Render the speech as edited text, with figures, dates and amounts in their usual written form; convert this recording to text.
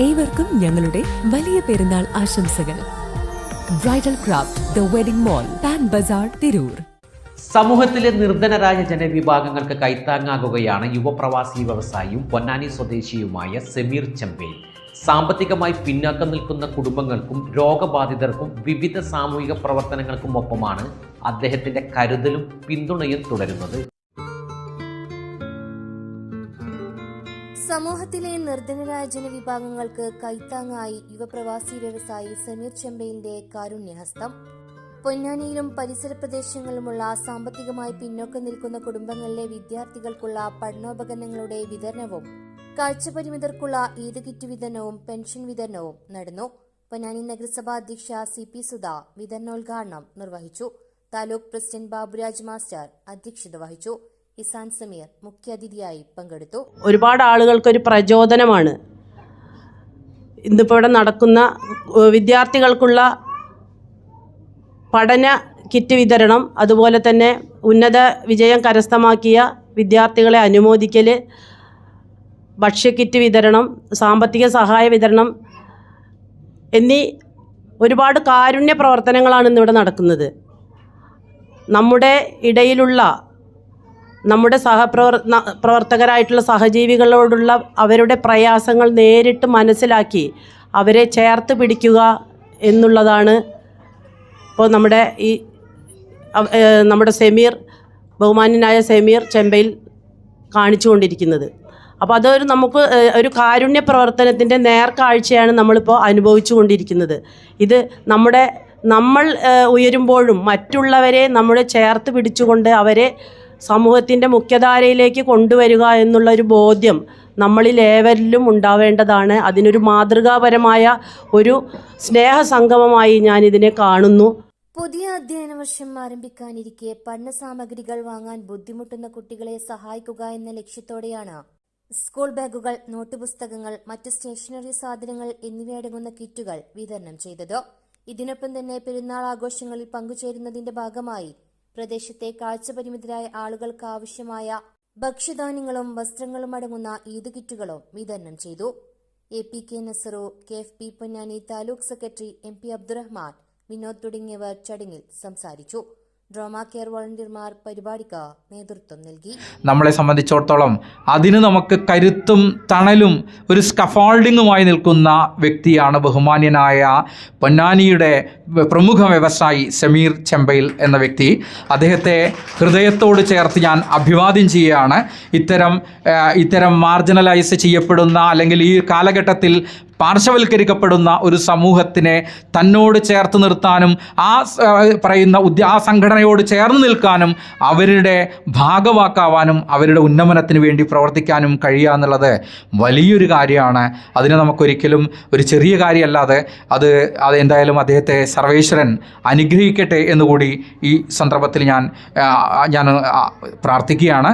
ഏവർക്കും ഞങ്ങളുടെ വലിയ പെരുന്നാൾ ആശംസകൾ. Bridal craft the wedding mall, Pan Bazar, Tirur. സമൂഹത്തിലെ നിർധനരായ ജനവിഭാഗങ്ങൾക്ക് കൈത്താങ്ങാകുകയാണ് യുവപ്രവാസി വ്യവസായിയും പൊന്നാനി സ്വദേശിയുമായ സമീർ ചെമ്പേൽ. സാമ്പത്തികമായി പിന്നാക്കം നിൽക്കുന്ന കുടുംബങ്ങൾക്കും രോഗബാധിതർക്കും വിവിധ സാമൂഹിക പ്രവർത്തനങ്ങൾക്കും ഒപ്പമാണ് അദ്ദേഹത്തിന്റെ കരുതലും പിന്തുണയും തുടരുന്നത്. സമൂഹത്തിലെ നിർധനരായ ജനവിഭാഗങ്ങൾക്ക് കൈത്താങ്ങായി യുവപ്രവാസി വ്യവസായി സമീർ ചെമ്പയിലിന്റെ കാരുണ്യഹസ്തം. പൊന്നാനിയിലും പരിസര പ്രദേശങ്ങളിലുമുള്ള സാമ്പത്തികമായി പിന്നോക്കം നിൽക്കുന്ന കുടുംബങ്ങളിലെ വിദ്യാർത്ഥികൾക്കുള്ള പഠനോപകരണങ്ങളുടെ വിതരണവും കാഴ്ചപരിമിതർക്കുള്ള ഈദ് കിറ്റ് വിതരണവും പെൻഷൻ വിതരണവും നടന്നു. പൊന്നാനി നഗരസഭാ അധ്യക്ഷ CP സുധ വിതരണോദ്ഘാടനം നിർവഹിച്ചു. താലൂക്ക് പ്രസിഡന്റ് ബാബുരാജ് മാസ്റ്റർ അധ്യക്ഷത വഹിച്ചു. ഇസാൻ സമീർ മുഖ്യാതിഥിയായി പങ്കെടുത്തു. ഒരുപാട് ആളുകൾക്കൊരു പ്രചോദനമാണ് ഇന്നിപ്പോൾ ഇവിടെ നടക്കുന്ന വിദ്യാർത്ഥികൾക്കുള്ള പഠന കിറ്റ് വിതരണം, അതുപോലെ തന്നെ ഉന്നത വിജയം കരസ്ഥമാക്കിയ വിദ്യാർത്ഥികളെ അനുമോദിക്കൽ, ഭക്ഷ്യക്കിറ്റ് വിതരണം, സാമ്പത്തിക സഹായ വിതരണം എന്നീ ഒരുപാട് കാരുണ്യ പ്രവർത്തനങ്ങളാണ് ഇന്നിവിടെ നടക്കുന്നത്. നമ്മുടെ ഇടയിലുള്ള നമ്മുടെ പ്രവർത്തകരായിട്ടുള്ള സഹജീവികളോടുള്ള അവരുടെ പ്രയാസങ്ങൾ നേരിട്ട് മനസ്സിലാക്കി അവരെ ചേർത്ത് പിടിക്കുക എന്നുള്ളതാണ് ഇപ്പോൾ നമ്മുടെ സമീർ, ബഹുമാന്യനായ സമീർ ചെമ്പയിൽ കാണിച്ചുകൊണ്ടിരിക്കുന്നത്. അപ്പോൾ അതൊരു നമുക്ക് ഒരു കാരുണ്യ പ്രവർത്തനത്തിൻ്റെ നേർക്കാഴ്ചയാണ് നമ്മളിപ്പോൾ അനുഭവിച്ചു കൊണ്ടിരിക്കുന്നത്. ഇത് നമ്മൾ ഉയരുമ്പോഴും മറ്റുള്ളവരെ നമ്മൾ ചേർത്ത് പിടിച്ചുകൊണ്ട് അവരെ സമൂഹത്തിൻ്റെ മുഖ്യധാരയിലേക്ക് കൊണ്ടുവരിക എന്നുള്ളൊരു ബോധ്യം നമ്മളിൽ ഏവരിലും ഉണ്ടാവേണ്ടതാണ്. അതിനൊരു മാതൃകാപരമായ ഒരു സ്നേഹസംഗമമായി ഞാനിതിനെ കാണുന്നു. പുതിയ അധ്യയന വർഷം ആരംഭിക്കാനിരിക്കെ പഠന സാമഗ്രികൾ വാങ്ങാൻ ബുദ്ധിമുട്ടുന്ന കുട്ടികളെ സഹായിക്കുക എന്ന ലക്ഷ്യത്തോടെയാണ് സ്കൂൾ ബാഗുകൾ, നോട്ടുപുസ്തകങ്ങൾ, മറ്റ് സ്റ്റേഷനറി സാധനങ്ങൾ എന്നിവയടങ്ങുന്ന കിറ്റുകൾ വിതരണം ചെയ്തത്. ഇതിനൊപ്പം തന്നെ പെരുന്നാൾ ആഘോഷങ്ങളിൽ പങ്കുചേരുന്നതിന്റെ ഭാഗമായി പ്രദേശത്തെ കാഴ്ചപരിമിതരായ ആളുകൾക്ക് ആവശ്യമായ ഭക്ഷ്യധാന്യങ്ങളും വസ്ത്രങ്ങളും അടങ്ങുന്ന ഈദ് കിറ്റുകളും വിതരണം ചെയ്തു. APK Nasar, KFP Ponnani taluk secretary MP Abdurahman, Vinod തുടങ്ങിയവർ ചടങ്ങിൽ സംസാരിച്ചു. ഡ്രാമ കെയർ വോളണ്ടിയർമാർ പരിപാടിക്ക് നേതൃത്വം നൽകി. നമ്മളെ സംബന്ധിച്ചിടത്തോളം അതിന് നമുക്ക് കരുത്തും തണലും ഒരു സ്കഫോൾഡിങ്ങുമായി നിൽക്കുന്ന വ്യക്തിയാണ് ബഹുമാന്യനായ പൊന്നാനിയുടെ പ്രമുഖ വ്യവസായി സമീർ ചെമ്പയിൽ എന്ന വ്യക്തി. അദ്ദേഹത്തെ ഹൃദയത്തോട് ചേർത്ത് ഞാൻ അഭിവാദ്യം ചെയ്യുകയാണ്. ഇത്തരം മാർജിനലൈസ് ചെയ്യപ്പെടുന്ന അല്ലെങ്കിൽ ഈ കാലഘട്ടത്തിൽ പാർശ്വവൽക്കരിക്കപ്പെടുന്ന ഒരു സമൂഹത്തിനെ തന്നോട് ചേർത്ത് നിർത്താനും ആ സംഘടനയോട് ചേർന്ന് നിൽക്കാനും അവരുടെ ഭാഗവാക്കാവാനും അവരുടെ ഉന്നമനത്തിന് വേണ്ടി പ്രവർത്തിക്കാനും കഴിയുക എന്നുള്ളത് വലിയൊരു കാര്യമാണ്. അതിനെ നമുക്കൊരിക്കലും ഒരു ചെറിയ കാര്യമല്ലാതെ അത് എന്തായാലും അദ്ദേഹത്തെ സർവേശ്വരൻ അനുഗ്രഹിക്കട്ടെ എന്നുകൂടി ഈ സന്ദർഭത്തിൽ ഞാൻ പ്രാർത്ഥിക്കുകയാണ്.